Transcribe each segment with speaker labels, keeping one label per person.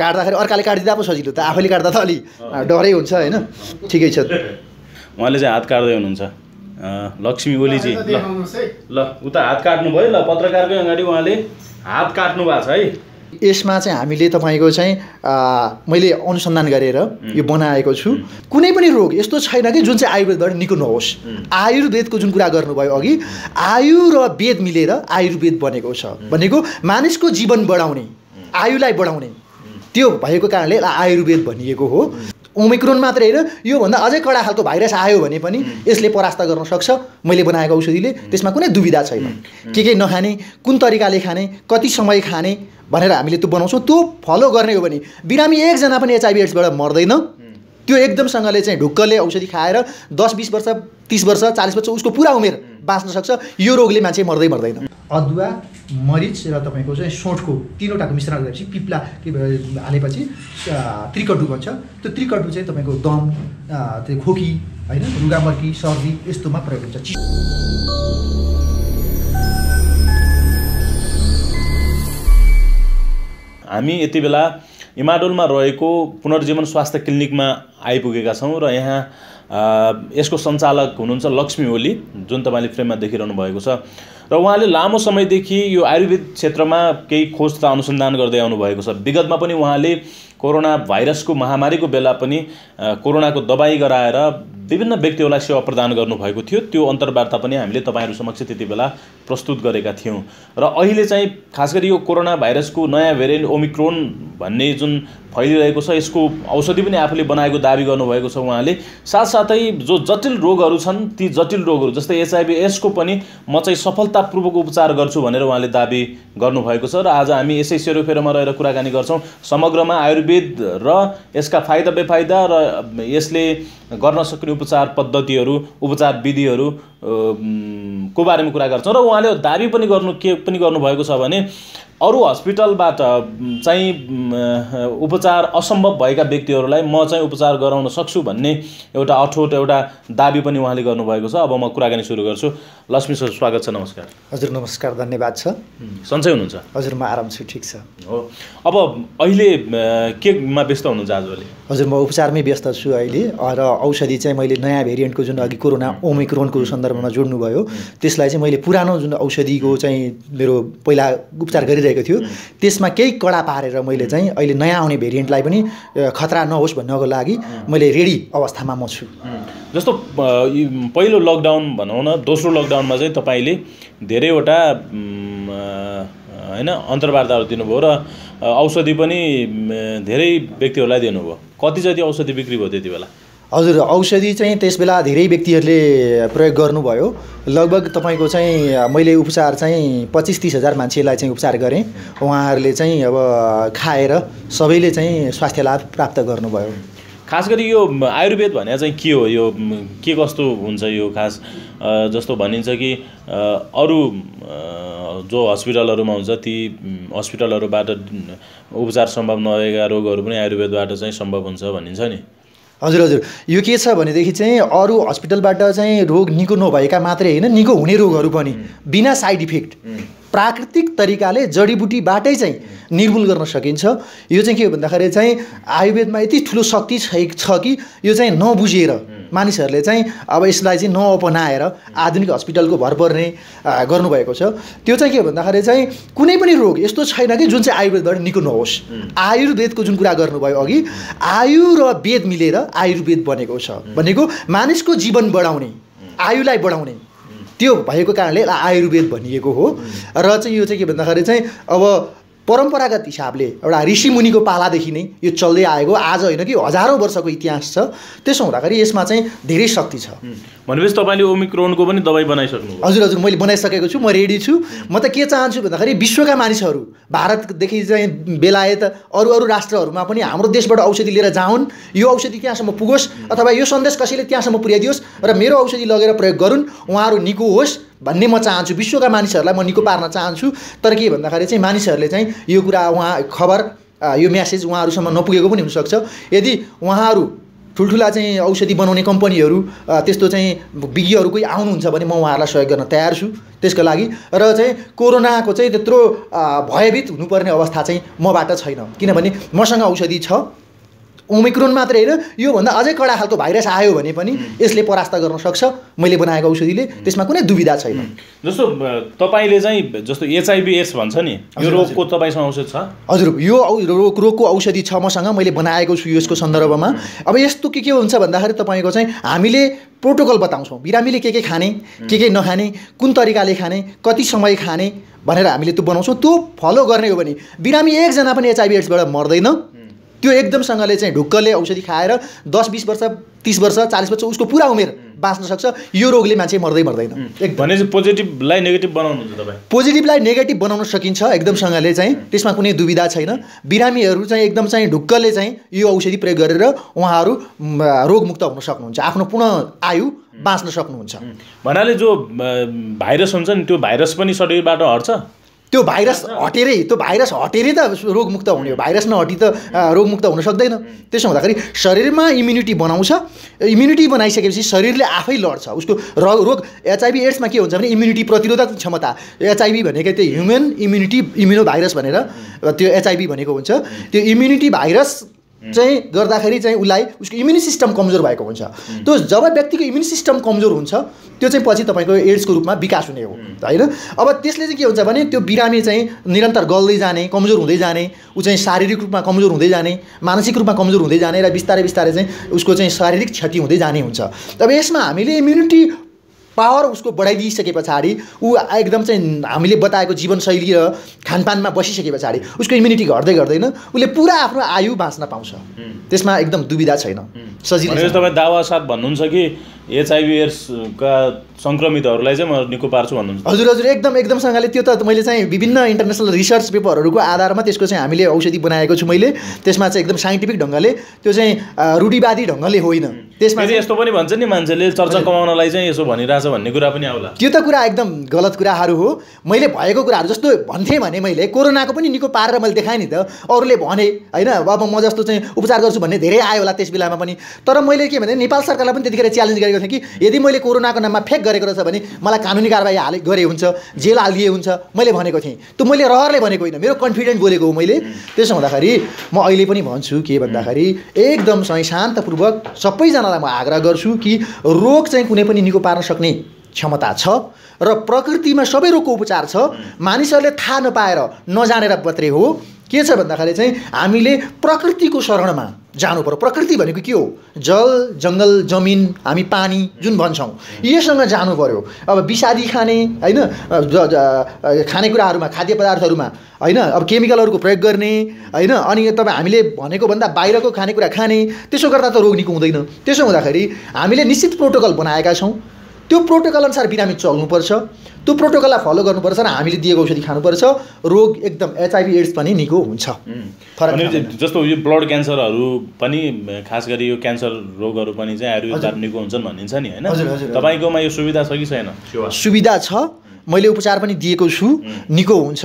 Speaker 1: काट्दाखेरि अर्काले काटिदिँदा पो सजिलो, त आफैले काट्दा त अलि डरै हुन्छ होइन। ठिकै छ।
Speaker 2: उहाँले चाहिँ हात काट्दै हुनुहुन्छ लक्ष्मी ओलीजी। ल उता हात काट्नुभयो। ल पत्रकारकै अगाडि उहाँले हात काट्नु भएको छ है।
Speaker 1: यसमा चाहिँ हामीले तपाईँको चाहिँ मैले अनुसन्धान गरेर यो बनाएको छु। कुनै पनि रोग यस्तो छैन कि जुन चाहिँ आयुर्वेदबाट निको नहोस्। आयुर्वेदको जुन कुरा गर्नुभयो अघि, आयु र वेद मिलेर आयुर्वेद बनेको छ। भनेको मानिसको जीवन बढाउने, आयुलाई बढाउने, त्यो भएको कारणले आयुर्वेद भनिएको हो। ओमिक्रोन मात्रै होइन, योभन्दा अझै कडा खालको भाइरस आयो भने पनि यसले परास्त गर्न सक्छ मैले बनाएको औषधिले। त्यसमा कुनै दुविधा छैन। के नखाने, कुन तरिकाले खाने, कति समय खाने भनेर हामीले त्यो बनाउँछौँ। त्यो फलो गर्ने हो भने बिरामी एकजना पनि एचआइभी एड्सबाट मर्दैन। त्यो एकदमसँगले चाहिँ ढुक्कले औषधि खाएर 10-20 वर्ष, 30 वर्ष, 40 वर्ष उसको पुरा उमेर बाँच्न सक्छ। यो रोगले मान्छे मर्दैन। अदुवा, मरिच र तपाईँको चाहिँ सोँठको तीनवटाको मिश्रण गरेपछि पिप्ला हालेपछि त्रिकटु भन्छ। त्यो त्रिकटु चाहिँ तपाईँको दम, त्यो खोकी होइन, रुगामर्की, सर्दी यस्तोमा प्रयोग हुन्छ।
Speaker 2: हामी यति बेला इमाडोलमा रहेको पुनर्जीवन स्वास्थ्य क्लिनिकमा आइपुगेका छौँ र यहाँ यसको सञ्चालक हुनुहुन्छ लक्ष्मी ओली, जुन तपाईँले फ्रेममा देखिरहनु भएको छ। र उहाँले लामो समयदेखि यो आयुर्वेद क्षेत्रमा केही खोज तथा अनुसन्धान गर्दै आउनुभएको छ। विगतमा पनि उहाँले कोरोना भाइरसको महामारीको बेला पनि कोरोनाको दबाई गराएर विभिन्न व्यक्तिहरूलाई सेवा प्रदान गर्नुभएको थियो। त्यो अन्तर्वार्ता पनि हामीले तपाईँहरू समक्ष त्यति बेला प्रस्तुत गरेका थियौँ। र अहिले चाहिँ खास गरी यो कोरोना भाइरसको नयाँ भेरिएन्ट ओमिक्रोन भन्ने जुन फैलिरहेको छ, यसको औषधि पनि आफूले बनाएको दाबी गर्नुभएको छ उहाँले। साथसाथै जो जटिल रोगहरू छन्, ती जटिल रोगहरू जस्तै एचआइभी एड्सको पनि म चाहिँ सफलतापूर्वक उपचार गर्छु भनेर उहाँले दाबी गर्नुभएको छ। र आज हामी यसै सेरोफेरोमा रहेर कुराकानी गर्छौँ समग्रमा आयुर्वेद र यसका फाइदा बेफाइदा र यसले गर्न सक्ने उपचार पद्धतिहरू, उपचार विधिहरू को बारेमा कुरा गर्छौँ। र उहाँले दाबी पनि गर्नुभएको छ भने अरू हस्पिटलबाट चाहिँ उपचार असम्भव भएका व्यक्तिहरूलाई म चाहिँ उपचार गराउन सक्छु भन्ने एउटा अठोट एउटा दाबी पनि उहाँले गर्नुभएको छ। अब म कुराकानी सुरु गर्छु। लक्ष्मी सर, स्वागत छ। नमस्कार।
Speaker 1: हजुर नमस्कार, धन्यवाद छ।
Speaker 2: सन्चै हुनुहुन्छ?
Speaker 1: हजुर म आराम छु, ठिक छ।
Speaker 2: हो, अब अहिले केमा व्यस्त हुनुहुन्छ आजभोलि?
Speaker 1: हजुर म उपचारमै व्यस्त छु अहिले। र औषधि चाहिँ मैले नयाँ भेरिएन्टको जुन अघि कोरोना ओमिक्रोनको सन्दर्भमा जोड्नुभयो, त्यसलाई चाहिँ मैले पुरानो जुन औषधिको चाहिँ मेरो पहिला उपचार गरिरहेको थियो त्यसमा केही कडा पारेर मैले चाहिँ अहिले नयाँ आउने भेरिएन्टलाई पनि खतरा नहोस् भन्नको लागि मैले रेडी अवस्थामा म छु।
Speaker 2: जस्तो पहिलो लकडाउन भनौँ न, दोस्रो लकडाउनमा चाहिँ तपाईँले धेरैवटा होइन अन्तर्वार्ताहरू दिनुभयो र औषधि पनि धेरै व्यक्तिहरूलाई दिनुभयो। कति जति औषधि बिक्री भयो त्यति बेला?
Speaker 1: हजुर औषधि चाहिँ त्यस बेला धेरै व्यक्तिहरूले प्रयोग गर्नुभयो। लगभग तपाईँको चाहिँ मैले उपचार चाहिँ 25-30 हजार मान्छेलाई चाहिँ उपचार गरेँ। उहाँहरूले चाहिँ अब खाएर सबैले चाहिँ स्वास्थ्य लाभ प्राप्त गर्नुभयो।
Speaker 2: खास गरी यो आयुर्वेद भने चाहिँ के हो, यो के कस्तो हुन्छ यो खास? जस्तो भनिन्छ कि अरू जो हस्पिटलहरूमा हुन्छ ती हस्पिटलहरूबाट उपचार सम्भव नभएका रोगहरू पनि आयुर्वेदबाट चाहिँ सम्भव हुन्छ भनिन्छ नि।
Speaker 1: हजुर यो के छ भनेदेखि चाहिँ अरू हस्पिटलबाट चाहिँ रोग निको नभएका मात्रै होइन, निको हुने रोगहरू पनि बिना साइड इफेक्ट प्राकृतिक तरिकाले जडीबुटीबाटै चाहिँ निर्मूल गर्न सकिन्छ। यो चाहिँ के हो भन्दाखेरि चाहिँ आयुर्वेदमा यति ठुलो शक्ति छ कि यो चाहिँ नबुझेर मानिसहरूले चाहिँ अब यसलाई चाहिँ नअपनाएर आधुनिक हस्पिटलको भर पर्ने गर्नुभएको छ। त्यो चाहिँ के हो भन्दाखेरि चाहिँ कुनै पनि रोग यस्तो छैन कि जुन चाहिँ आयुर्वेदबाट निको नहोस्। आयुर्वेदको जुन कुरा गर्नुभयो अघि, आयु र वेद मिलेर आयुर्वेद बनेको छ। भनेको मानिसको जीवन बढाउने, आयुलाई बढाउने, त्यो भएको कारणले आयुर्वेद भनिएको हो। र चाहिँ यो चाहिँ के भन्दाखेरि चाहिँ अब परम्परागत हिसाबले एउटा ऋषिमुनिको पालादेखि नै यो चल्दै आएको, आज होइन कि हजारौँ वर्षको इतिहास छ। त्यसो हुँदाखेरि यसमा चाहिँ धेरै शक्ति छ।
Speaker 2: भनेपछि तपाईँले ओमिक्रोनको पनि दबाई बनाइसक्नु?
Speaker 1: हजुर मैले बनाइसकेको छु, म रेडी छु। म त के चाहन्छु भन्दाखेरि विश्वका मानिसहरू भारतदेखि चाहिँ बेलायत अरू राष्ट्रहरूमा पनि हाम्रो देशबाट औषधि लिएर जाउन्, यो औषधि त्यहाँसम्म पुगोस् अथवा यो सन्देश कसैले त्यहाँसम्म पुर्याइदियोस् र मेरो औषधि लगेर प्रयोग गरून्, उहाँहरू निको होस् भन्ने म चाहन्छु। विश्वका मानिसहरूलाई म निको पार्न चाहन्छु। तर के भन्दाखेरि चाहिँ मानिसहरूले चाहिँ यो कुरा खबर यो म्यासेज उहाँहरूसम्म नपुगेको पनि हुनसक्छ। यदि उहाँहरू ठुल्ठुला चाहिँ औषधि बनाउने कम्पनीहरू त्यस्तो चाहिँ विज्ञहरू कोही आउनुहुन्छ भने म उहाँहरूलाई सहयोग गर्न तयार छु त्यसको लागि। र चाहिँ कोरोनाको चाहिँ त्यत्रो भयभीत हुनुपर्ने अवस्था चाहिँ मबाट छैन, किनभने मसँग औषधि छ। ओमिक्रोन मात्रै होइन, योभन्दा अझै कडा खालको भाइरस आयो भने पनि यसले परास्त गर्न सक्छ मैले बनाएको औषधिले, त्यसमा कुनै दुविधा छैन।
Speaker 2: जस्तो तपाईँले चाहिँ जस्तो एचआइभी एड्स भन्छ नि, यो रोगको तपाईँसँग औषध छ?
Speaker 1: हजुर, यो रोगको औषधि छ मसँग, मैले बनाएको छु यसको सन्दर्भमा। अब यस्तो के हुन्छ भन्दाखेरि तपाईँको चाहिँ हामीले प्रोटोकल बताउँछौँ, बिरामीले के खाने, के नखाने, कुन तरिकाले खाने, कति समय खाने भनेर हामीले त्यो बनाउँछौँ। त्यो फलो गर्ने हो भने बिरामी एकजना पनि एचआइभी एड्सबाट मर्दैन। त्यो एकदमसँगले चाहिँ ढुक्कले औषधि खाएर 10-20 वर्ष 30 वर्ष 40 वर्ष उसको पुरा उमेर बाँच्न सक्छ। यो रोगले मान्छे मर्दैन।
Speaker 2: भनेपछि पोजिटिभलाई नेगेटिभ बनाउनुहुन्छ तपाईँ?
Speaker 1: पोजिटिभलाई नेगेटिभ बनाउन सकिन्छ एकदमसँगले चाहिँ, त्यसमा कुनै दुविधा छैन। बिरामीहरू चाहिँ एकदम चाहिँ ढुक्कले चाहिँ यो औषधि प्रयोग गरेर उहाँहरू रोगमुक्त हुन सक्नुहुन्छ, आफ्नो पूर्ण आयु बाँच्न सक्नुहुन्छ।
Speaker 2: भन्नाले जो भाइरस हुन्छ नि त्यो भाइरस पनि शरीरबाट हट्छ?
Speaker 1: त्यो भाइरस हटेरै त रोगमुक्त हुने हो, भाइरस नहटी त रोगमुक्त हुन सक्दैन। त्यसो हुँदाखेरि शरीरमा इम्युनिटी बनाउँछ, इम्युनिटी बनाइसकेपछि शरीरले आफै लड्छ उसको रोग। एचआइभी एड्समा के हुन्छ भने इम्युनिटी प्रतिरोधक क्षमता, एचआइभी भनेको त्यो ह्युमन इम्युनो भाइरस भनेर त्यो एचआइभी भनेको हुन्छ। त्यो इम्युनिटी भाइरस चाहिँ गर्दाखेरि चाहिँ उसलाई उसको इम्युन सिस्टम कमजोर भएको हुन्छ। त्यो जब व्यक्तिको इम्युन सिस्टम कमजोर हुन्छ त्यो चाहिँ पछि तपाईँको एड्सको रूपमा विकास हुने हो होइन। अब त्यसले चाहिँ के हुन्छ भने त्यो बिरामी चाहिँ निरन्तर गल्दै जाने, कमजोर हुँदै जाने, ऊ चाहिँ शारीरिक रूपमा कमजोर हुँदै जाने, मानसिक रूपमा कमजोर हुँदै जाने र बिस्तारै चाहिँ उसको चाहिँ शारीरिक क्षति हुँदै जाने हुन्छ। अब यसमा हामीले इम्युनिटी पावर उसको बढाइदिइसके पछाडि ऊ एकदम चाहिँ हामीले बताएको जीवनशैली र खानपानमा बसिसके पछाडि उसको इम्युनिटी घट्दैन, उसले पुरा आफ्नो आयु बाँच्न पाउँछ। त्यसमा एकदम दुविधा छैन, सजिलो।
Speaker 2: तपाईँ दावासाथ भन्नुहुन्छ कि एचआइभी एड्सका सङ्क्रमितहरूलाई चाहिँ म निको पार्छु भन्नुहुन्छ?
Speaker 1: हजुर, एकदमसँगले त्यो त मैले चाहिँ विभिन्न इन्टरनेसनल रिसर्च पेपरहरूको आधारमा त्यसको चाहिँ हामीले औषधि बनाएको छु मैले। त्यसमा चाहिँ एकदम साइन्टिफिक ढङ्गले, त्यो चाहिँ रूढिवादी ढङ्गले होइन। त्यसमा
Speaker 2: यस्तो पनि भन्छ नि मान्छेले चर्चा कमाउनलाई चाहिँ यसो भनिरहेछ भन्ने कुरा पनि आउला।
Speaker 1: त्यो त कुरा एकदम गलत कुराहरू हो। मैले भएको कुराहरू जस्तो भन्थेँ भने मैले कोरोनाको पनि निको पारेर मैले देखाएँ नि त, अरूले भने होइन। अब म जस्तो चाहिँ उपचार गर्छु भन्ने धेरै आयो होला त्यस बेलामा पनि, तर मैले के भने नेपाल सरकारलाई पनि त्यतिखेर च्यालेन्ज गरेको थिएँ कि यदि मैले कोरोनाको नाममा फेक गरेको रहेछ भने मलाई कानुनी कारबाही गरे हुन्छ, जेल हालिए हुन्छ, मैले भनेको थिएँ। त्यो मैले रहरले भनेको होइन, मेरो कन्फिडेन्ट बोलेको हो मैले। त्यसो हुँदाखेरि म अहिले पनि भन्छु के भन्दाखेरि एकदम चाहिँ शान्तपूर्वक सबैजनालाई म आग्रह गर्छु कि रोग चाहिँ कुनै पनि निको पार्न सक्ने क्षमता छ र प्रकृतिमा सबै रोगको उपचार छ। मानिसहरूले थाहा नपाएर नजानेर मात्रै हो। के छ भन्दाखेरि चाहिँ हामीले प्रकृतिको शरणमा जानु पर्यो। प्रकृति भनेको के हो? जल, जङ्गल, जमिन, हामी पानी जुन भन्छौँ यसँग जानु पर्यो। अब विषादी खाने होइन, खानेकुराहरूमा, खाद्य पदार्थहरूमा होइन, अब केमिकलहरूको प्रयोग गर्ने होइन, अनि तपाईँ हामीले भनेको भन्दा बाहिरको खानेकुरा खाने, त्यसो गर्दा त रोग निको हुँदैन। त्यसो हुँदाखेरि हामीले निश्चित प्रोटोकल बनाएका छौँ। त्यो प्रोटोकल अनुसार बिरामी चल्नुपर्छ, त्यो प्रोटोकललाई फलो गर्नुपर्छ र हामीले दिएको औषधि खानुपर्छ। रोग एकदम एचआइभी एड्स पनि निको हुन्छ।
Speaker 2: जस्तो यो ब्लड क्यान्सरहरू पनि, खास गरी यो क्यान्सर रोगहरू पनि चाहिँ आयुर्वेदबाट निको हुन्छन् भनिन्छ नि होइन? तपाईँकोमा यो सुविधा छ कि छैन?
Speaker 1: सुविधा छ, मैले उपचार पनि दिएको छु, निको हुन्छ।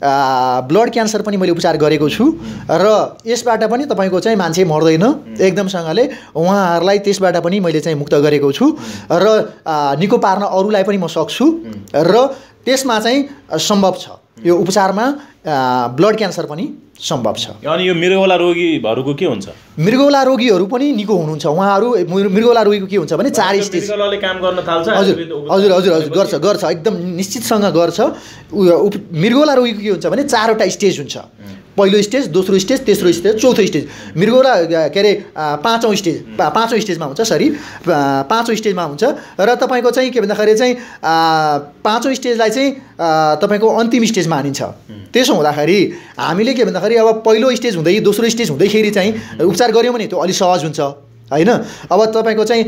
Speaker 1: ब्लड क्यान्सर पनि मैले उपचार गरेको छु र यसबाट पनि तपाईँको चाहिँ मान्छे मर्दैन एकदमसँगले। उहाँहरूलाई त्यसबाट पनि मैले चाहिँ मुक्त गरेको छु र निको पार्न अरूलाई पनि म सक्छु र त्यसमा चाहिँ सम्भव छ, यो उपचारमा ब्लड क्यान्सर पनि सम्भव छ।
Speaker 2: अनि यो मृगौला रोगीहरूको के हुन्छ?
Speaker 1: मृगौला रोगीहरू पनि निको हुनुहुन्छ। उहाँहरू मृगौला रोगीको के हुन्छ भने 4 स्टेज
Speaker 2: काम गर्न थाल्छ।
Speaker 1: हजुर गर्छ, एकदम निश्चितसँग गर्छ। मृगौला रोगीको के हुन्छ भने 4वटा स्टेज हुन्छ। पहिलो स्टेज, दोस्रो स्टेज, तेस्रो स्टेज, चौथो स्टेज। मृगौला के अरे 5औँ स्टेजमा हुन्छ, 5औँ स्टेजमा हुन्छ। र तपाईँको चाहिँ के भन्दाखेरि चाहिँ 5औँ स्टेजलाई चाहिँ तपाईँको अन्तिम स्टेज मानिन्छ। त्यसो हुँदाखेरि हामीले के भन्दाखेरि अब पहिलो स्टेज हुँदै दोस्रो स्टेज हुँदैखेरि चाहिँ उपचार गऱ्यौँ भने त्यो अलिक सहज हुन्छ होइन। अब तपाईँको चाहिँ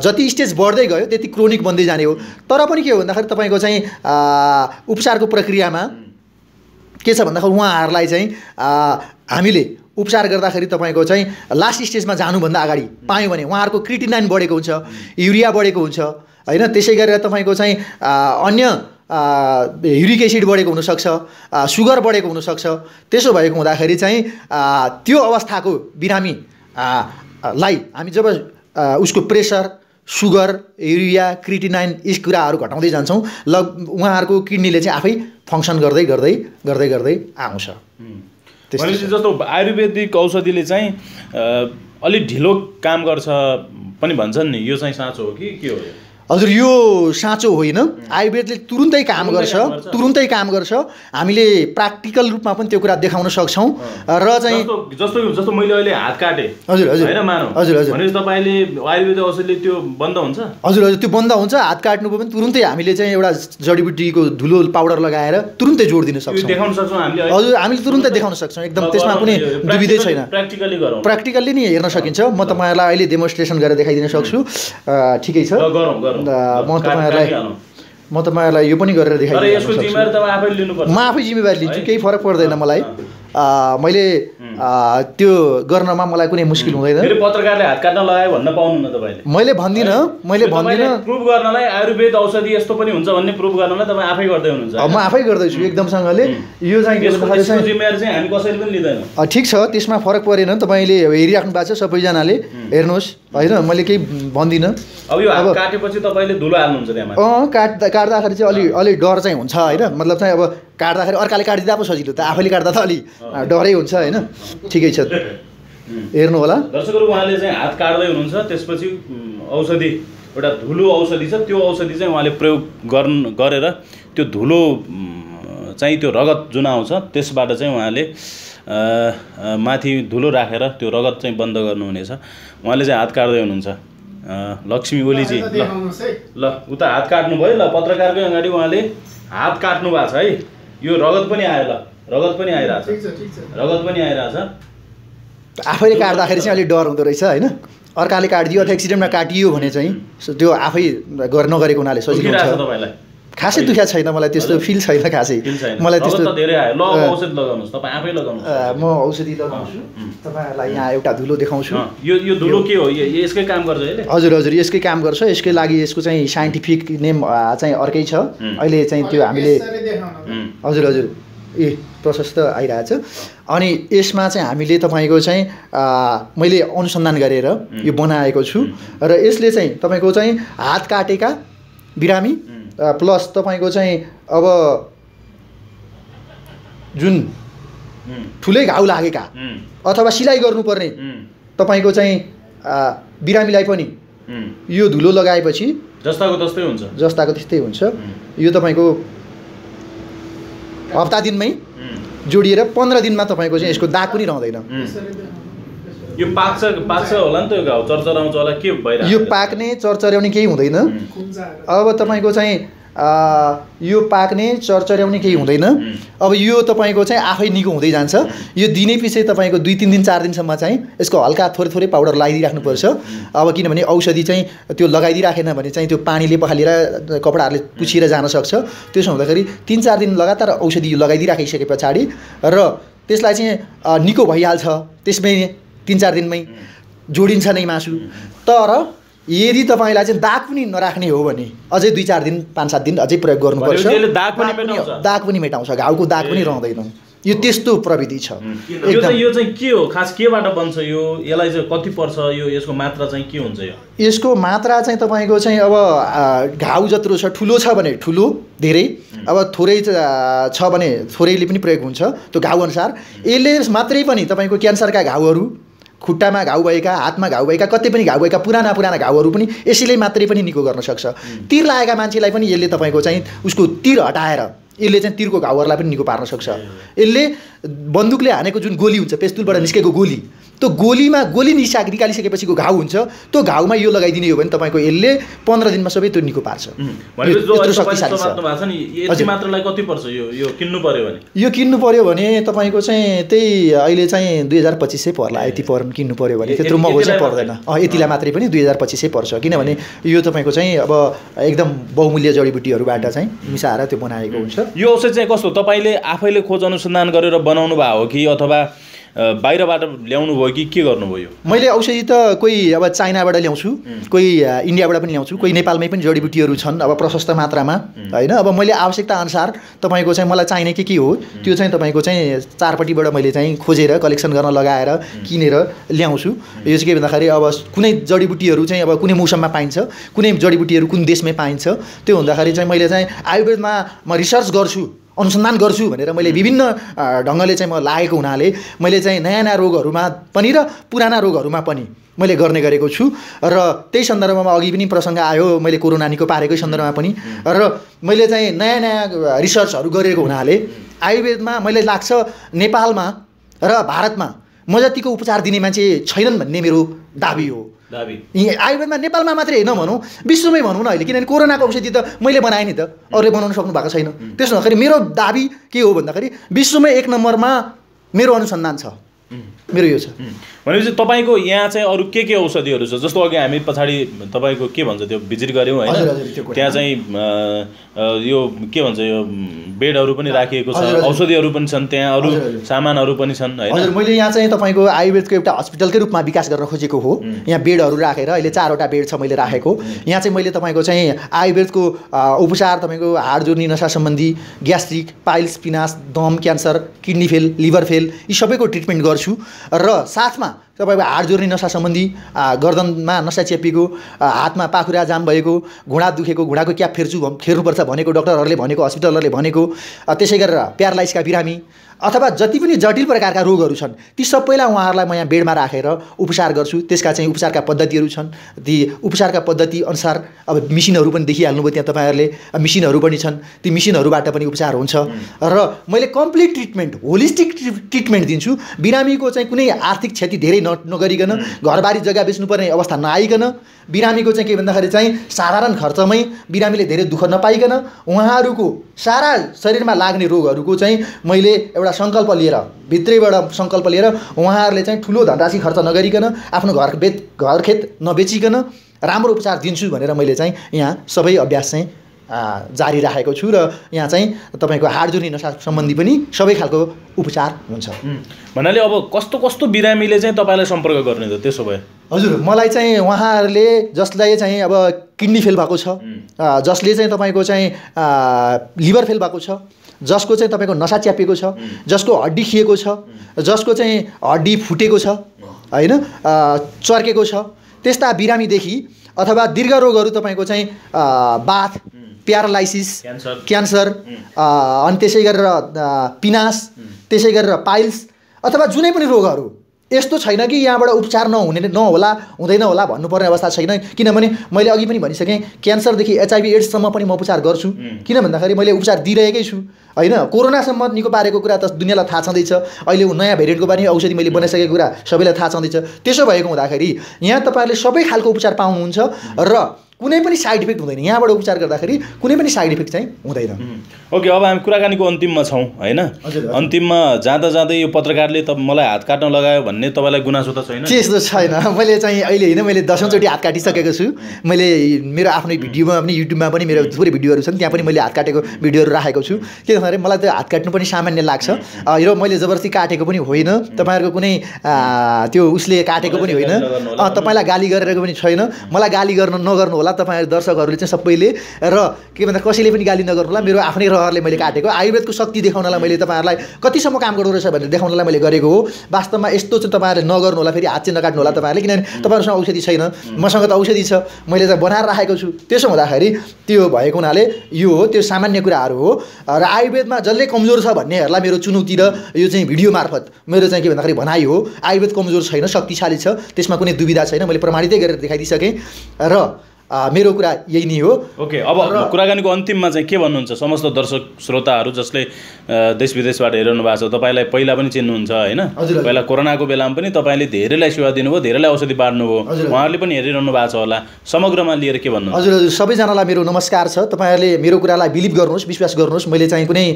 Speaker 1: जति स्टेज बढ्दै गयो त्यति क्रोनिक बन्दै जाने हो। तर पनि के हो भन्दाखेरि तपाईँको चाहिँ उपचारको प्रक्रियामा के छ भन्दाखेरि उहाँहरूलाई चाहिँ हामीले उपचार गर्दाखेरि तपाईँको चाहिँ लास्ट स्टेजमा जानुभन्दा अगाडि पायौँ भने उहाँहरूको क्रिटिनाइन बढेको हुन्छ, युरिया बढेको हुन्छ होइन। त्यसै गरेर तपाईँको चाहिँ अन्य युरिक एसिड बढेको हुनसक्छ, सुगर बढेको हुनसक्छ। त्यसो भएको हुँदाखेरि चाहिँ त्यो अवस्थाको बिरामी लाई हामी जब उसको प्रेसर, सुगर, युरिया, क्रिटिनाइन यी कुराहरू घटाउँदै जान्छौँ, उहाँहरूको किडनीले चाहिँ आफै फङ्सन गर्दै गर्दै गर्दै गर्दै आउँछ।
Speaker 2: भनेपछि जस्तो आयुर्वेदिक औषधिले चाहिँ अलि ढिलो काम गर्छ पनि भन्छन् नि, यो चाहिँ साँचो हो कि के हो?
Speaker 1: हजुर, यो साँचो होइन। आयुर्वेदले तुरुन्तै काम गर्छ, तुरुन्तै काम गर्छ। हामीले प्र्याक्टिकल रूपमा पनि त्यो कुरा देखाउन सक्छौँ। र चाहिँ
Speaker 2: जस्तो मैले अहिले हात काटेँ,
Speaker 1: हजुर हजुर
Speaker 2: हैन, मानौ
Speaker 1: हजुर हजुर,
Speaker 2: भनेपछि तपाईँले आयुर्वेदिक औषधिले त्यो बन्द हुन्छ?
Speaker 1: हजुर हजुर, त्यो बन्द हुन्छ। हात काट्नुको पनि तुरुन्तै हामीले चाहिँ एउटा जडीबुटीको धुलो पाउडर लगाएर तुरुन्तै जोड दिन सक्छौँ,
Speaker 2: देखाउन सक्छौँ हामीले।
Speaker 1: हजुर, हामीले तुरुन्तै देखाउन सक्छौँ, एकदम त्यसमा कुनै दुविधै छैन।
Speaker 2: प्र्याक्टिकली गरौँ,
Speaker 1: प्र्याक्टिकल्ली नि हेर्न सकिन्छ। म तपाईँहरूलाई अहिले डेमोन्स्ट्रेसन गरेर देखाइदिन सक्छु। ठिकै छ, म तपाईँहरूलाई यो पनि गरेर देखाइदिन सक्छु। म आफै जिम्मेवारी लिन्छु, केही फरक पर्दैन मलाई। मैले त्यो गर्नमा मलाई कुनै मुस्किल हुँदैन।
Speaker 2: पत्रकारले हात काट्न लगायो भन्न पाउनु न तपाईँले?
Speaker 1: मैले भन्दिनँ।
Speaker 2: प्रुभ गर्नलाई आयुर्वेद औषधि यस्तो पनि हुन्छ भन्ने प्रुभ गर्नलाई तपाईँ आफै गर्दै हुनुहुन्छ?
Speaker 1: म आफै गर्दैछु एकदमसँगले। यो चाहिँ
Speaker 2: जिम्मेवारी चाहिँ हामी कसैले पनि लिँदैन।
Speaker 1: ठिक छ, त्यसमा फरक परेन। तपाईँले हेरिराख्नु भएको छ सबैजनाले, हेर्नुहोस् होइन, मैले केही भन्दिनँ।
Speaker 2: अब यो हात काटेपछि तपाईँले धुलो हाल्नुहुन्छ त्यहाँ?
Speaker 1: काट्दाखेरि चाहिँ अलि डर चाहिँ हुन्छ होइन। मतलब चाहिँ अब काट्दाखेरि अर्काले काटिदिँदा पो सजिलो, त आफैले काट्दा त अलि डरै हुन्छ होइन। ठिकै छ, हेर्नु होला
Speaker 2: दर्शकहरू। उहाँले चाहिँ हात काट्दै हुनुहुन्छ, त्यसपछि औषधि, एउटा धुलो औषधि छ, त्यो औषधि चाहिँ उहाँले प्रयोग गरेर त्यो धुलो चाहिँ त्यो रगत जुन आउँछ त्यसबाट चाहिँ उहाँले माथि धुलो राखेर त्यो रगत चाहिँ बन्द गर्नुहुनेछ। उहाँले चाहिँ हात काट्दै हुनुहुन्छ। लक्ष्मी ओलीजी, ल उता हात काट्नुभयो। ल, पत्रकारकै अगाडि उहाँले हात काट्नु भएको छ है। यो रगत पनि आयो, ल रगत पनि आइरहेछ, रगत पनि आइरहेछ।
Speaker 1: आफैले काट्दाखेरि चाहिँ अलिक डर हुँदो रहेछ होइन। अर्काले काटिदियो अथवा एक्सिडेन्टमा काटियो भने चाहिँ त्यो आफै नगरेको हुनाले सजिलो हुन्छ।
Speaker 2: तपाईँलाई
Speaker 1: खासै दुख्या छैन, मलाई त्यस्तो फिल छैन खासै। मलाई त्यस्तो
Speaker 2: धेरै आयो। ल, औषधि लगाउनुहोस्, तपाईँ आफै लगाउनुहोस्।
Speaker 1: म औषधि लगाउँछु, तपाईँहरूलाई यहाँ एउटा धुलो देखाउँछु।
Speaker 2: यो धुलो के हो? यसकै काम गर्छ यसले?
Speaker 1: हजुर हजुर, यसकै काम गर्छ। यसकै लागि यसको चाहिँ साइन्टिफिक नेम चाहिँ अर्कै छ। अहिले चाहिँ त्यो हामीले हजुर हजुर, प्रशस्त आइरहेछ। अनि यसमा चाहिँ हामीले तपाईँको चाहिँ मैले अनुसन्धान गरेर यो बनाएको छु। र यसले चाहिँ तपाईँको चाहिँ हात काटेका बिरामी प्लस तपाईँको चाहिँ अब जुन ठुलै घाउ लागेका अथवा सिलाइ गर्नुपर्ने तपाईँको चाहिँ बिरामीलाई पनि यो धुलो लगाएपछि
Speaker 2: जस्ताको
Speaker 1: त्यस्तै हुन्छ। यो तपाईँको हप्ता दिनमै जोडिएर 15 दिनमा तपाईँको चाहिँ यसको दाग पनि रहँदैन।
Speaker 2: यो पाक्छ होला नि त, यो घाउ चरचराउँछ होला, के भइरहेको?
Speaker 1: यो पाक्ने चरचर्याउने केही हुँदैन। अब तपाईँको चाहिँ यो पाक्ने चरचर्याउने केही हुँदैन। अब यो तपाईँको चाहिँ आफै निको हुँदै जान्छ। यो दिनै पछि तपाईँको 2-3 दिन 4 दिनसम्म चाहिँ यसको हल्का थोरै पाउडर लगाइदिराख्नुपर्छ। अब किनभने औषधि चाहिँ त्यो लगाइदिराखेन भने चाहिँ त्यो पानीले पखालेर कपडाहरूले पुछिएर जान सक्छ। त्यसो हुँदाखेरि 3-4 दिन लगातार औषधि लगाइदिराखिसके पछाडि र त्यसलाई चाहिँ निको भइहाल्छ। त्यसमै 3-4 दिनमै जोडिन्छ नै मासु। तर यदि तपाईँलाई चाहिँ दाग पनि नराख्ने हो भने अझै 2-4 दिन 5-7 दिन अझै प्रयोग गर्नुपर्छ। दाग पनि मेटाउँछ, घाउको दाग पनि रहँदैन। यो त्यस्तो प्रविधि छ।
Speaker 2: यो चाहिँ के हो खास, केबाट बन्छ यो? यसलाई चाहिँ कति पर्छ? यसको मात्रा चाहिँ के हुन्छ?
Speaker 1: यसको मात्रा चाहिँ तपाईँको चाहिँ अब घाउ जत्रो छ, ठुलो छ भने ठुलो धेरै, अब थोरै छ भने थोरैले पनि प्रयोग हुन्छ त्यो घाउ अनुसार। यसले मात्रै पनि तपाईँको क्यान्सरका घाउहरू, खुट्टामा घाउ भएका, हातमा घाउ भएका, कतै पनि घाउ भएका पुराना घाउहरू पनि यसैले मात्रै पनि निको गर्न सक्छ। तीर लागेका मान्छेलाई पनि यसले तपाईँको चाहिँ उसको तीर हटाएर यसले चाहिँ तीरको घाउहरूलाई पनि निको पार्न सक्छ। यसले बन्दुकले हानेको जुन गोली हुन्छ, पेस्तुलबाट निस्केको गोली, त्यो गोली निकालिसकेपछिको घाउ हुन्छ, त्यो घाउमा यो लगाइदिने हो भने तपाईँको यसले 15 दिनमा सबै त्यो निको पार्छ।
Speaker 2: यत्रो शक्तिशाली छ। यति मात्रालाई कति पर्छ? यो किन्नु पर्यो भने तपाईँको चाहिँ त्यही अहिले चाहिँ 2025 पर्ला। यति किन्नु पर्यो भने त्यत्रो महँगो चाहिँ पर्दैन। यतिलाई मात्रै पनि 2025 पर्छ। किनभने यो तपाईँको चाहिँ अब एकदम बहुमूल्य जडीबुटीहरूबाट चाहिँ मिसाएर त्यो बनाएको हुन्छ। यो औषधि चाहिँ कस्तो? तपाईँले आफैले खोज अनुसन्धान गरेर बनाउनु भएको हो कि अथवा बाहिरबाट ल्याउनु भयो कि के गर्नुभयो?
Speaker 1: मैले औषधि त कोही अब चाइनाबाट ल्याउँछु, कोही इन्डियाबाट पनि ल्याउँछु, कोही नेपालमै पनि जडीबुटीहरू छन् अब प्रशस्त मात्रामा होइन। अब मैले आवश्यकता अनुसार तपाईँको चाहिँ मलाई चाहिने के हो त्यो चाहिँ तपाईँको चाहिँ चारपट्टिबाट मैले चाहिँ खोजेर कलेक्सन गर्न लगाएर किनेर ल्याउँछु। यो चाहिँ के भन्दाखेरि अब कुनै जडीबुटीहरू चाहिँ अब कुनै मौसममा पाइन्छ, कुनै जडीबुटीहरू कुन देशमै पाइन्छ, त्यो हुँदाखेरि चाहिँ मैले चाहिँ आयुर्वेदमा म रिसर्च गर्छु, अनुसन्धान गर्छु भनेर मैले विभिन्न ढङ्गले चाहिँ म लागेको हुनाले मैले चाहिँ नयाँ नयाँ रोगहरूमा पनि र पुराना रोगहरूमा पनि मैले गर्ने गरेको छु। र त्यही सन्दर्भमा अघि पनि प्रसङ्ग आयो, मैले कोरोना निको पारेकै सन्दर्भमा पनि, र मैले चाहिँ नयाँ नयाँ रिसर्चहरू गरेको हुनाले आयुर्वेदमा मैले लाग्छ नेपालमा र भारतमा म जतिको उपचार दिने मान्छे छैनन् भन्ने मेरो दाबी हो। आयुर्वेदमा नेपालमा मात्रै होइन भनौँ, विश्वमै भनौँ न अहिले, किनभने कोरोनाको औषधि त मैले बनाएँ नि त, अरूले बनाउन सक्नु भएको छैन। त्यसो हुँदाखेरि मेरो दाबी के हो भन्दाखेरि विश्वमै 1 नम्बरमा मेरो अनुसन्धान छ, मेरो यो छ।
Speaker 2: भनेपछि तपाईँको यहाँ चाहिँ अरू के औषधिहरू छ? जस्तो अघि हामी पछाडि तपाईँको के भन्छ त्यो भिजिट गऱ्यौँ होइन, त्यहाँ चाहिँ यो के भन्छ यो बेडहरू पनि राखिएको छ, औषधिहरू पनि छन्, त्यहाँ अरू सामानहरू पनि छन् होइन।
Speaker 1: हजुर, मैले यहाँ चाहिँ तपाईँको आयुर्वेदको एउटा हस्पिटलकै रूपमा विकास गर्न खोजेको हो। यहाँ बेडहरू राखेर अहिले 4वटा बेड छ मैले राखेको। यहाँ चाहिँ मैले तपाईँको चाहिँ आयुर्वेदको उपचार तपाईँको हाड जोर्नी नसा सम्बन्धी, ग्यास्ट्रिक, पाइल्स, पिनास, दम, cancer, kidney fail, liver fail, यी सबैको ट्रिटमेन्ट गर्छु। र साथमा तपाईँको हाड जोर्नी नसा सम्बन्धी, गर्दनमा नसा चेपिएको, हातमा पाखुरा जाम भएको, घुँडा दुखेको, घुँडाको क्याप फेर्नुपर्छ भनेको डक्टरहरूले भनेको, हस्पिटलहरूले भनेको, त्यसै गरेर प्यारालाइजका बिरामी अथवा जति पनि जटिल प्रकारका रोगहरू छन् ती सबैलाई उहाँहरूलाई म यहाँ बेडमा राखेर उपचार गर्छु। त्यसका चाहिँ उपचारका पद्धतिहरू छन्, ती उपचारका पद्धति अनुसार अब मिसिनहरू पनि देखिहाल्नुभयो त्यहाँ तपाईँहरूले, मिसिनहरू पनि छन्, ती मिसिनहरूबाट पनि उपचार हुन्छ। र मैले कम्प्लिट ट्रिटमेन्ट, होलिस्टिक ट्रिटमेन्ट दिन्छु। बिरामीको चाहिँ कुनै आर्थिक क्षति धेरै नगरिकन, घरबारी जग्गा बेच्नुपर्ने अवस्था नआइकन, बिरामीको चाहिँ के भन्दाखेरि चाहिँ साधारण खर्चमै बिरामीले धेरै दुःख नपाइकन उहाँहरूको सारा शरीरमा लाग्ने रोगहरूको चाहिँ मैले एउटा सङ्कल्प लिएर, भित्रैबाट सङ्कल्प लिएर उहाँहरूले चाहिँ ठुलो धनराशि खर्च नगरिकन, आफ्नो घरखेत नबेचिकन राम्रो उपचार दिन्छु भनेर मैले चाहिँ यहाँ सबै अभ्यास चाहिँ जारी राखेको छु। र यहाँ चाहिँ तपाईँको हाड जोर्नी नसा सम्बन्धी पनि सबै खालको उपचार हुन्छ।
Speaker 2: भन्नाले अब कस्तो कस्तो बिरामीले चाहिँ तपाईँलाई सम्पर्क गर्ने त त्यसो भए?
Speaker 1: हजुर, मलाई चाहिँ उहाँहरूले जसलाई चाहिँ अब किडनी फेल भएको छ, जसले चाहिँ तपाईँको चाहिँ लिभर फेल भएको छ, जसको चाहिँ तपाईँको नसा च्यापिएको छ, जसको हड्डी खिएको छ, जसको चाहिँ हड्डी फुटेको छ होइन, चर्केको छ, त्यस्ता बिरामीदेखि अथवा दीर्घ रोगहरू तपाईँको चाहिँ बाथ, प्यारालाइसिस, क्यान्सर, अनि त्यसै गरेर पिनास, त्यसै गरेर पाइल्स अथवा जुनै पनि रोगहरू यस्तो छैन कि यहाँबाट उपचार नहोला हुँदैन होला भन्नुपर्ने अवस्था छैन। किनभने मैले अघि पनि भनिसकेँ, क्यान्सरदेखि HIV एड्ससम्म पनि म उपचार गर्छु। किन भन्दाखेरि मैले उपचार दिइरहेकै छु होइन। कोरोनासम्म निको पारेको कुरा त दुनियाँलाई थाहा छँदैछ, अहिले नयाँ भेरिएन्टको पनि औषधि मैले बनाइसकेको कुरा सबैलाई थाहा छँदैछ। त्यसो भएको हुँदाखेरि यहाँ तपाईँहरूले सबै खालको उपचार पाउनुहुन्छ र कुनै पनि साइड इफेक्ट हुँदैन। यहाँबाट उपचार गर्दाखेरि कुनै पनि साइड इफेक्ट चाहिँ हुँदैन।
Speaker 2: ओके, अब हामी कुराकानीको अन्तिममा छौँ होइन। अन्तिममा जाँदा जाँदै यो पत्रकारले त मलाई हात काट्न लगायो भन्ने तपाईँलाई गुनासो त छैन?
Speaker 1: त्यस्तो छैन। मैले चाहिँ अहिले होइन, मैले 10औं चोटि हात काटिसकेको छु। मैले मेरो आफ्नै भिडियोमा पनि, युट्युबमा पनि मेरो थुप्रै भिडियोहरू छन्, त्यहाँ पनि मैले हात काटेको भिडियोहरू राखेको छु। के भन्दाखेरि मलाई त्यो हात काट्नु पनि सामान्य लाग्छ। यो मैले जबरजस्ती काटेको पनि होइन, तपाईँहरूको कुनै त्यो उसले काटेको पनि होइन, तपाईँलाई गाली गरेको पनि छैन। मलाई गाली नगर्नु होला तपाईँहरू दर्शकहरूले चाहिँ सबैले, र के भन्दा कसैले पनि गाली नगर्नु होला। मेरो आफ्नै रहरले मैले काटेको, आयुर्वेदको शक्ति देखाउनलाई मैले तपाईँहरूलाई कतिसम्म काम गर्दो रहेछ भनेर देखाउनलाई मैले गरेको हो। वास्तवमा यस्तो चाहिँ तपाईँहरूले नगर्नु होला, फेरि हात चाहिँ नकाट्नु होला तपाईँहरूले, किनभने तपाईँहरूसँग औषधि छैन, मसँग त औषधि छ, मैले चाहिँ बनाएर राखेको छु। त्यसो हुँदाखेरि त्यो भएको हुनाले यो हो, त्यो सामान्य कुराहरू हो। र आयुर्वेदमा जसले कमजोर छ भन्नेहरूलाई मेरो चुनौती र यो चाहिँ भिडियो मार्फत मेरो चाहिँ के भन्दाखेरि भनाइ हो, आयुर्वेद कमजोर छैन, शक्तिशाली छ, त्यसमा कुनै दुविधा छैन। मैले प्रमाणितै गरेर देखाइदिइसकेँ र मेरो कुरा यही नै हो।
Speaker 2: ओके, अब कुराकानीको अन्तिममा चाहिँ के भन्नुहुन्छ समस्त दर्शक श्रोताहरू जसले देश विदेशबाट हेरिरहनु भएको छ? तपाईँलाई पहिला पनि चिन्नुहुन्छ होइन, पहिला कोरोनाको बेलामा पनि तपाईँले धेरैलाई सेवा दिनुभयो, धेरैलाई औषधि बाँड्नुभयो, उहाँहरूले पनि हेरिरहनु भएको छ होला। समग्रमा लिएर के भन्नुहुन्छ?
Speaker 1: हजुर, सबैजनालाई मेरो नमस्कार छ। तपाईँहरूले मेरो कुरालाई बिलिभ गर्नुहोस्, विश्वास गर्नुहोस्। मैले चाहिँ कुनै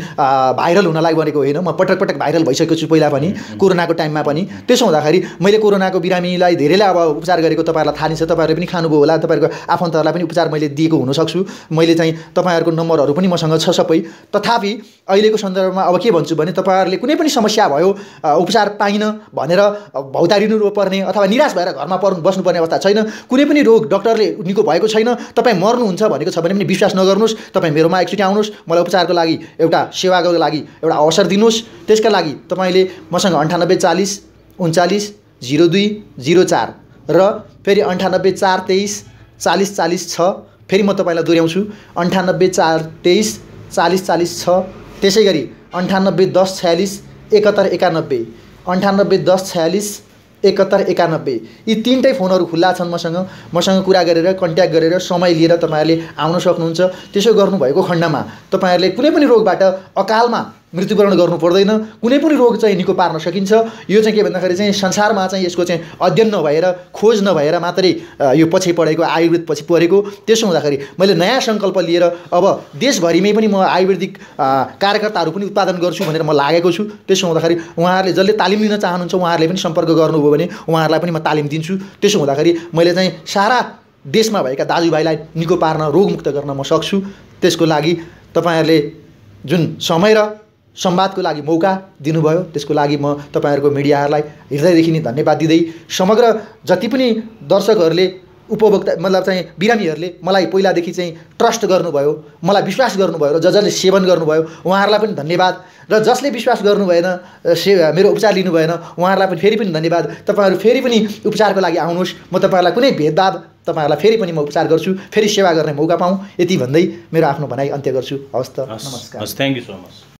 Speaker 1: भाइरल हुनलाई भनेको होइन, म पटक पटक भाइरल भइसकेको छु, पहिला पनि कोरोनाको टाइममा पनि। त्यसो हुँदाखेरि मैले कोरोनाको बिरामीलाई धेरैलाई अब उपचार गरेको तपाईँहरूलाई थाहा नै छ, तपाईँहरूले पनि खानुभयो होला, तपाईँहरूको आफन्तहरूलाई पनि उपचार मैले दिएको हुनसक्छु। मैले चाहिँ तपाईँहरूको नम्बरहरू पनि मसँग छ सबै। तथापि अहिलेको सन्दर्भमा अब के भन्छु भने तपाईँहरूले कुनै पनि समस्या भयो, उपचार पाइन भनेर भौतारिनु पर्ने अथवा निराश भएर घरमा बस्नुपर्ने अवस्था छैन। कुनै पनि रोग डक्टरले निको भएको छैन, तपाईँ मर्नुहुन्छ भनेको छ भने पनि विश्वास नगर्नुहोस्। तपाईँ मेरोमा एकचोटि आउनुहोस्, मलाई उपचारको लागि एउटा सेवाको लागि एउटा अवसर दिनुहोस्। त्यसका लागि तपाईँले मसँग 98 40 39 02 04 र फेरि 98 423 40 40 छ। फेरि म तपाईँलाई दोहोऱ्याउँछु 98 423 40 40 छ। त्यसै गरी 98 10 46 71 91 98 10 46 71 91 यी तीनटै फोनहरू खुल्ला छन् मसँग कुरा गरेर कन्ट्याक्ट गरेर समय लिएर तपाईँहरूले आउन सक्नुहुन्छ। त्यसो गर्नुभएको खण्डमा तपाईँहरूले कुनै पनि रोगबाट अकालमा मृत्युवरण गर्नु पर्दैन। कुनै पनि रोग चाहिँ निको पार्न सकिन्छ। यो चाहिँ के भन्दाखेरि चाहिँ संसारमा चाहिँ यसको चाहिँ अध्ययन नभएर खोज नभएर मात्रै यो पछि पढेको आयुर्वेद पछि पढेको। त्यसो हुँदाखेरि मैले नयाँ सङ्कल्प लिएर अब देशभरिमै पनि म आयुर्वेदिक कार्यकर्ताहरू पनि उत्पादन गर्छु भनेर म लागेको छु। त्यसो हुँदाखेरि उहाँहरूले जसले तालिम लिन चाहनुहुन्छ उहाँहरूले पनि सम्पर्क गर्नुभयो भने उहाँहरूलाई पनि म तालिम दिन्छु। त्यसो हुँदाखेरि मैले चाहिँ सारा देशमा भएका दाजुभाइलाई निको पार्न रोगमुक्त गर्न म सक्छु। त्यसको लागि तपाईँहरूले जुन समय र संवादको लागि मौका दिनुभयो त्यसको लागि म तपाईँहरूको मिडियाहरूलाई हृदयदेखि नै धन्यवाद दिँदै समग्र जति पनि दर्शकहरूले उपभोक्ता मतलब चाहिँ बिरामीहरूले मलाई पहिलादेखि चाहिँ ट्रस्ट गर्नुभयो, मलाई विश्वास गर्नुभयो र जसले सेवन गर्नुभयो उहाँहरूलाई पनि धन्यवाद। र जसले विश्वास गर्नु भएन मेरो उपचार लिनु भएन उहाँहरूलाई पनि फेरि पनि धन्यवाद। तपाईँहरू फेरि पनि उपचारको लागि आउनुहोस्। म तपाईँहरूलाई कुनै भेदभाव तपाईँहरूलाई फेरि पनि म उपचार गर्छु, फेरि सेवा गर्ने मौका पाऊँ यति भन्दै मेरो आफ्नो भनाइ अन्त्य गर्छु। हवस् त, नमस्कार।
Speaker 2: Thank you so much.